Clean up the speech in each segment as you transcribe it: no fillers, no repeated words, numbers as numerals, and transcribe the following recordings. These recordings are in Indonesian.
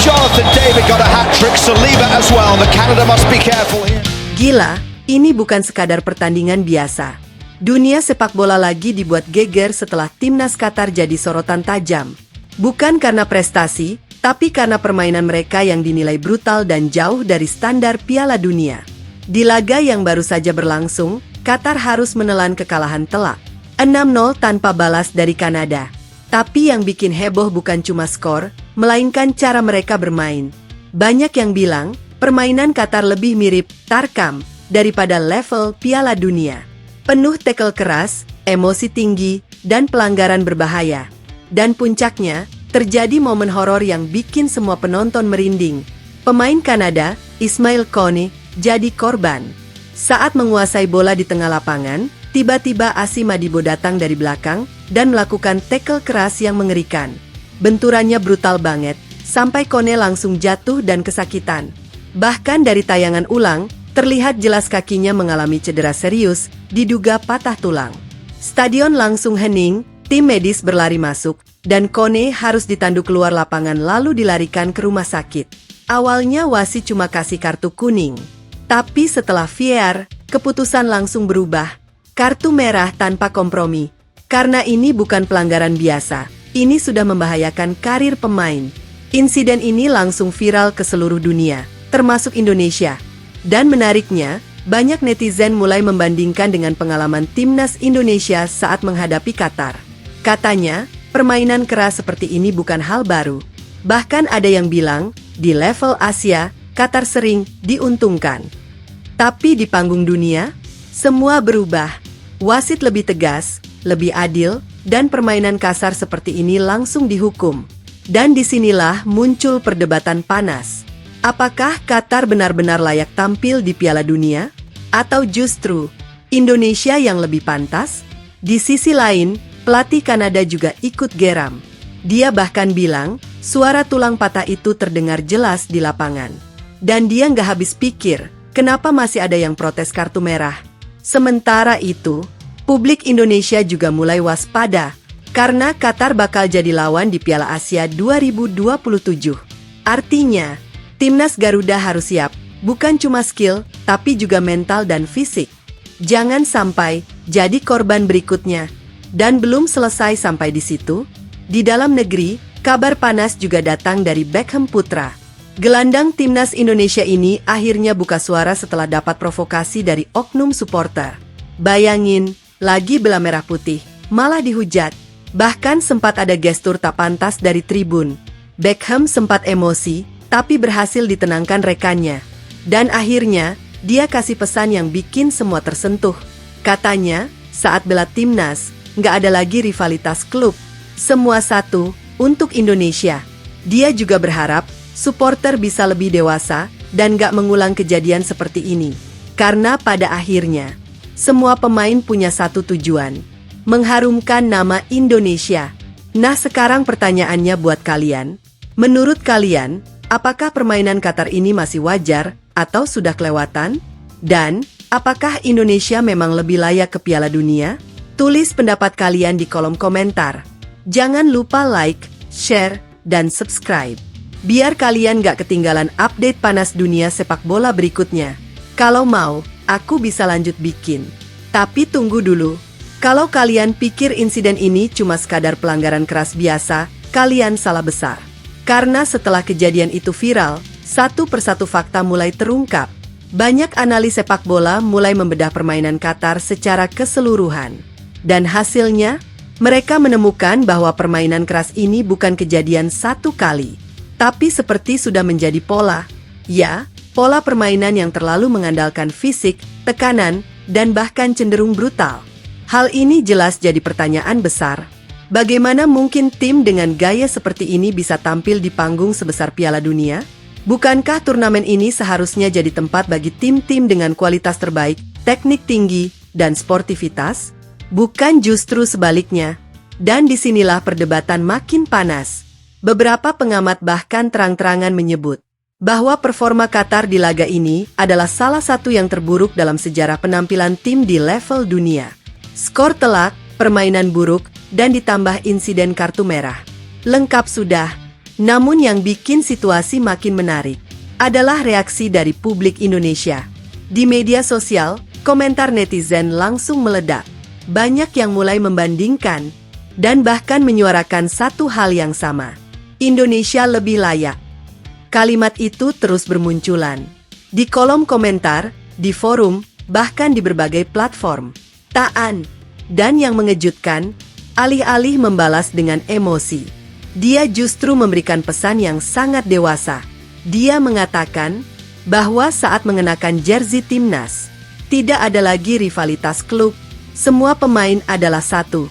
Jonathan David got a hat-trick, Saliba as well. The Canada must be careful here. Gila, ini bukan sekadar pertandingan biasa. Dunia sepak bola lagi dibuat geger setelah timnas Qatar jadi sorotan tajam. Bukan karena prestasi, tapi karena permainan mereka yang dinilai brutal dan jauh dari standar Piala Dunia. Di laga yang baru saja berlangsung, Qatar harus menelan kekalahan telak. 6-0 tanpa balas dari Kanada. Tapi yang bikin heboh bukan cuma skor, melainkan cara mereka bermain. Banyak yang bilang, permainan Qatar lebih mirip Tarkam daripada level Piala Dunia. Penuh tackle keras, emosi tinggi, dan pelanggaran berbahaya. Dan puncaknya, terjadi momen horor yang bikin semua penonton merinding. Pemain Kanada, Ismail Kone, jadi korban. Saat menguasai bola di tengah lapangan, tiba-tiba Asim Madibo datang dari belakang dan melakukan tackle keras yang mengerikan. Benturannya brutal banget, sampai Kone langsung jatuh dan kesakitan. Bahkan dari tayangan ulang, terlihat jelas kakinya mengalami cedera serius, diduga patah tulang. Stadion langsung hening, tim medis berlari masuk, dan Kone harus ditandu keluar lapangan lalu dilarikan ke rumah sakit. Awalnya wasit cuma kasih kartu kuning. Tapi setelah VAR, keputusan langsung berubah. Kartu merah tanpa kompromi. Karena ini bukan pelanggaran biasa, ini sudah membahayakan karir pemain. Insiden ini langsung viral ke seluruh dunia, termasuk Indonesia. Dan menariknya, banyak netizen mulai membandingkan dengan pengalaman timnas Indonesia saat menghadapi Qatar. Katanya, permainan keras seperti ini bukan hal baru. Bahkan ada yang bilang, di level Asia, Qatar sering diuntungkan. Tapi di panggung dunia, semua berubah. Wasit lebih tegas, lebih adil, dan permainan kasar seperti ini langsung dihukum. Dan disinilah muncul perdebatan panas. Apakah Qatar benar-benar layak tampil di Piala Dunia? Atau justru Indonesia yang lebih pantas? Di sisi lain, pelatih Kanada juga ikut geram. Dia bahkan bilang, suara tulang patah itu terdengar jelas di lapangan. Dan dia nggak habis pikir, kenapa masih ada yang protes kartu merah. Sementara itu, publik Indonesia juga mulai waspada karena Qatar bakal jadi lawan di Piala Asia 2027. Artinya, timnas Garuda harus siap, bukan cuma skill, tapi juga mental dan fisik. Jangan sampai jadi korban berikutnya. Dan belum selesai sampai di situ, di dalam negeri, kabar panas juga datang dari Beckham Putra. Gelandang timnas Indonesia ini akhirnya buka suara setelah dapat provokasi dari oknum supporter. Bayangin, lagi bela merah putih, malah dihujat. Bahkan sempat ada gestur tak pantas dari tribun. Beckham sempat emosi, tapi berhasil ditenangkan rekannya. Dan akhirnya, dia kasih pesan yang bikin semua tersentuh. Katanya, saat bela timnas, nggak ada lagi rivalitas klub. Semua satu, untuk Indonesia. Dia juga berharap, supporter bisa lebih dewasa dan gak mengulang kejadian seperti ini. Karena pada akhirnya, semua pemain punya satu tujuan, mengharumkan nama Indonesia. Nah sekarang pertanyaannya buat kalian. Menurut kalian, apakah permainan Qatar ini masih wajar atau sudah kelewatan? Dan, apakah Indonesia memang lebih layak ke Piala Dunia? Tulis pendapat kalian di kolom komentar. Jangan lupa like, share, dan subscribe. Biar kalian gak ketinggalan update panas dunia sepak bola berikutnya. Kalau mau, aku bisa lanjut bikin. Tapi tunggu dulu. Kalau kalian pikir insiden ini cuma sekadar pelanggaran keras biasa, kalian salah besar. Karena setelah kejadian itu viral, satu persatu fakta mulai terungkap. Banyak analis sepak bola mulai membedah permainan Qatar secara keseluruhan. Dan hasilnya, mereka menemukan bahwa permainan keras ini bukan kejadian satu kali. Tapi seperti sudah menjadi pola. Ya, pola permainan yang terlalu mengandalkan fisik, tekanan, dan bahkan cenderung brutal. Hal ini jelas jadi pertanyaan besar. Bagaimana mungkin tim dengan gaya seperti ini bisa tampil di panggung sebesar Piala Dunia? Bukankah turnamen ini seharusnya jadi tempat bagi tim-tim dengan kualitas terbaik, teknik tinggi, dan sportivitas? Bukan justru sebaliknya. Dan disinilah perdebatan makin panas. Beberapa pengamat bahkan terang-terangan menyebut bahwa performa Qatar di laga ini adalah salah satu yang terburuk dalam sejarah penampilan tim di level dunia. Skor telak, permainan buruk, dan ditambah insiden kartu merah. Lengkap sudah. Namun yang bikin situasi makin menarik adalah reaksi dari publik Indonesia. Di media sosial, komentar netizen langsung meledak. Banyak yang mulai membandingkan dan bahkan menyuarakan satu hal yang sama. Indonesia lebih layak. Kalimat itu terus bermunculan di kolom komentar, di forum, bahkan di berbagai platform. Dan yang mengejutkan, alih-alih membalas dengan emosi, dia justru memberikan pesan yang sangat dewasa. Dia mengatakan bahwa saat mengenakan jersey timnas, tidak ada lagi rivalitas klub. Semua pemain adalah satu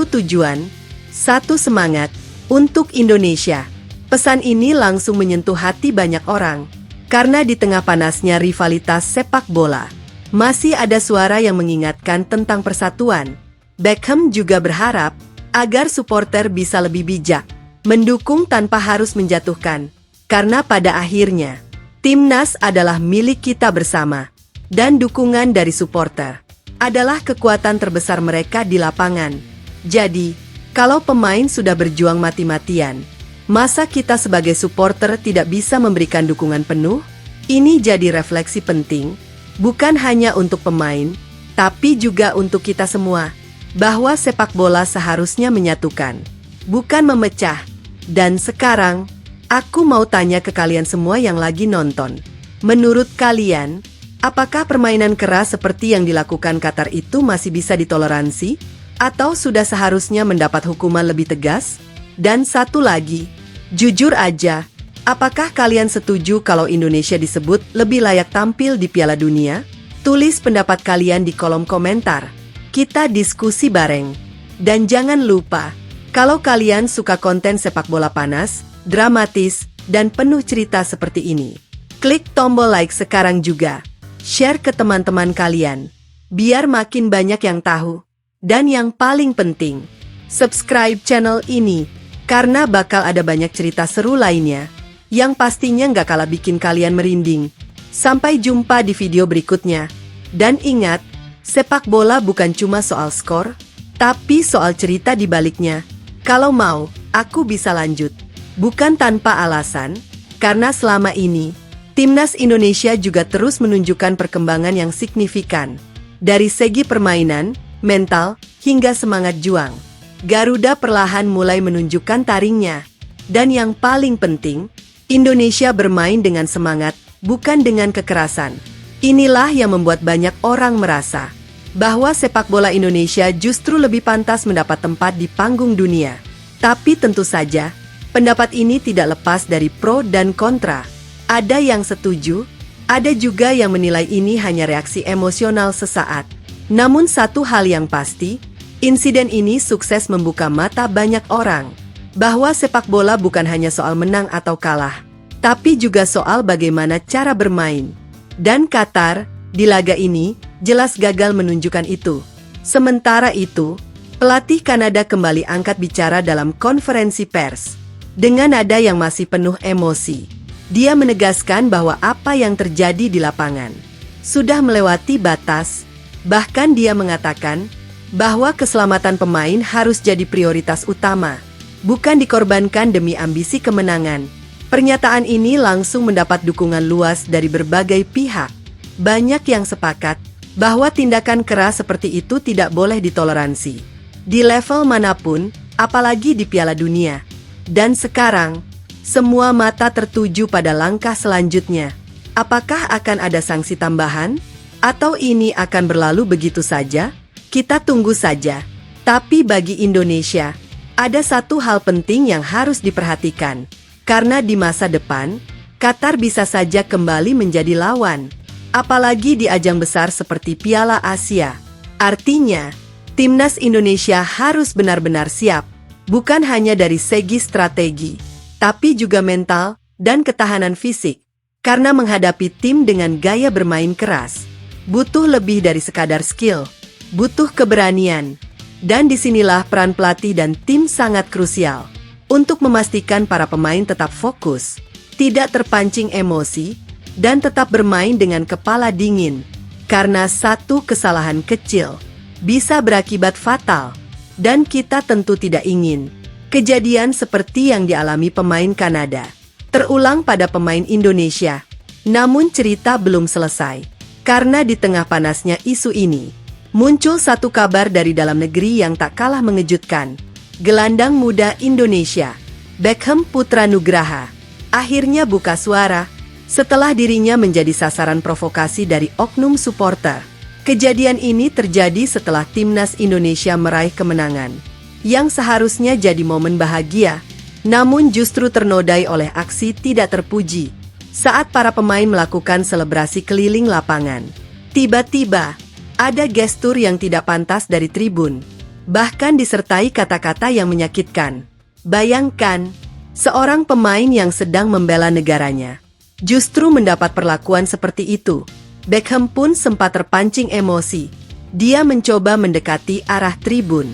tujuan, satu semangat untuk Indonesia. Pesan ini langsung menyentuh hati banyak orang, karena di tengah panasnya rivalitas sepak bola, masih ada suara yang mengingatkan tentang persatuan. Beckham juga berharap agar supporter bisa lebih bijak, mendukung tanpa harus menjatuhkan, karena pada akhirnya, timnas adalah milik kita bersama, dan dukungan dari supporter adalah kekuatan terbesar mereka di lapangan. Jadi, kalau pemain sudah berjuang mati-matian, masa kita sebagai supporter tidak bisa memberikan dukungan penuh? Ini jadi refleksi penting, bukan hanya untuk pemain, tapi juga untuk kita semua, bahwa sepak bola seharusnya menyatukan, bukan memecah. Dan sekarang, aku mau tanya ke kalian semua yang lagi nonton. Menurut kalian, apakah permainan keras seperti yang dilakukan Qatar itu masih bisa ditoleransi? Atau sudah seharusnya mendapat hukuman lebih tegas? Dan satu lagi, jujur aja, apakah kalian setuju kalau Indonesia disebut lebih layak tampil di Piala Dunia? Tulis pendapat kalian di kolom komentar. Kita diskusi bareng. Dan jangan lupa, kalau kalian suka konten sepak bola panas, dramatis, dan penuh cerita seperti ini, klik tombol like sekarang juga. Share ke teman-teman kalian, biar makin banyak yang tahu. Dan yang paling penting, subscribe channel ini, karena bakal ada banyak cerita seru lainnya, yang pastinya nggak kalah bikin kalian merinding. Sampai jumpa di video berikutnya. Dan ingat, sepak bola bukan cuma soal skor, tapi soal cerita di baliknya. Kalau mau, aku bisa lanjut. Bukan tanpa alasan, karena selama ini, timnas Indonesia juga terus menunjukkan perkembangan yang signifikan. Dari segi permainan, mental, hingga semangat juang, Garuda perlahan mulai menunjukkan taringnya. Dan yang paling penting, Indonesia bermain dengan semangat, bukan dengan kekerasan. Inilah yang membuat banyak orang merasa bahwa sepak bola Indonesia justru lebih pantas mendapat tempat di panggung dunia. Tapi tentu saja, pendapat ini tidak lepas dari pro dan kontra. Ada yang setuju, ada juga yang menilai ini hanya reaksi emosional sesaat. Namun satu hal yang pasti, insiden ini sukses membuka mata banyak orang, bahwa sepak bola bukan hanya soal menang atau kalah, tapi juga soal bagaimana cara bermain. Dan Qatar, di laga ini, jelas gagal menunjukkan itu. Sementara itu, pelatih Kanada kembali angkat bicara dalam konferensi pers. Dengan nada yang masih penuh emosi, dia menegaskan bahwa apa yang terjadi di lapangan sudah melewati batas. Bahkan dia mengatakan bahwa keselamatan pemain harus jadi prioritas utama, bukan dikorbankan demi ambisi kemenangan. Pernyataan ini langsung mendapat dukungan luas dari berbagai pihak. Banyak yang sepakat bahwa tindakan keras seperti itu tidak boleh ditoleransi di level manapun, apalagi di Piala Dunia. Dan sekarang, semua mata tertuju pada langkah selanjutnya. Apakah akan ada sanksi tambahan? Atau ini akan berlalu begitu saja? Kita tunggu saja. Tapi bagi Indonesia, ada satu hal penting yang harus diperhatikan. Karena di masa depan, Qatar bisa saja kembali menjadi lawan. Apalagi di ajang besar seperti Piala Asia. Artinya, timnas Indonesia harus benar-benar siap. Bukan hanya dari segi strategi, tapi juga mental dan ketahanan fisik. Karena menghadapi tim dengan gaya bermain keras, butuh lebih dari sekadar skill, butuh keberanian. Dan disinilah peran pelatih dan tim sangat krusial untuk memastikan para pemain tetap fokus, tidak terpancing emosi, dan tetap bermain dengan kepala dingin. Karena satu kesalahan kecil bisa berakibat fatal, dan kita tentu tidak ingin Kejadian seperti yang dialami pemain Kanada terulang pada pemain Indonesia. Namun cerita belum selesai. Karena di tengah panasnya isu ini, muncul satu kabar dari dalam negeri yang tak kalah mengejutkan. Gelandang muda Indonesia, Beckham Putra Nugraha, akhirnya buka suara setelah dirinya menjadi sasaran provokasi dari oknum supporter. Kejadian ini terjadi setelah timnas Indonesia meraih kemenangan yang seharusnya jadi momen bahagia, namun justru ternodai oleh aksi tidak terpuji saat para pemain melakukan selebrasi keliling lapangan. Tiba-tiba, ada gestur yang tidak pantas dari tribun, bahkan disertai kata-kata yang menyakitkan. Bayangkan, seorang pemain yang sedang membela negaranya justru mendapat perlakuan seperti itu. Beckham pun sempat terpancing emosi. Dia mencoba mendekati arah tribun.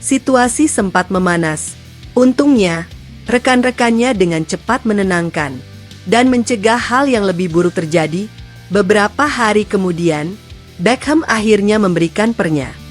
Situasi sempat memanas. Untungnya, rekan-rekannya dengan cepat menenangkan dan mencegah hal yang lebih buruk terjadi. Beberapa hari kemudian, Beckham akhirnya memberikan pernyataan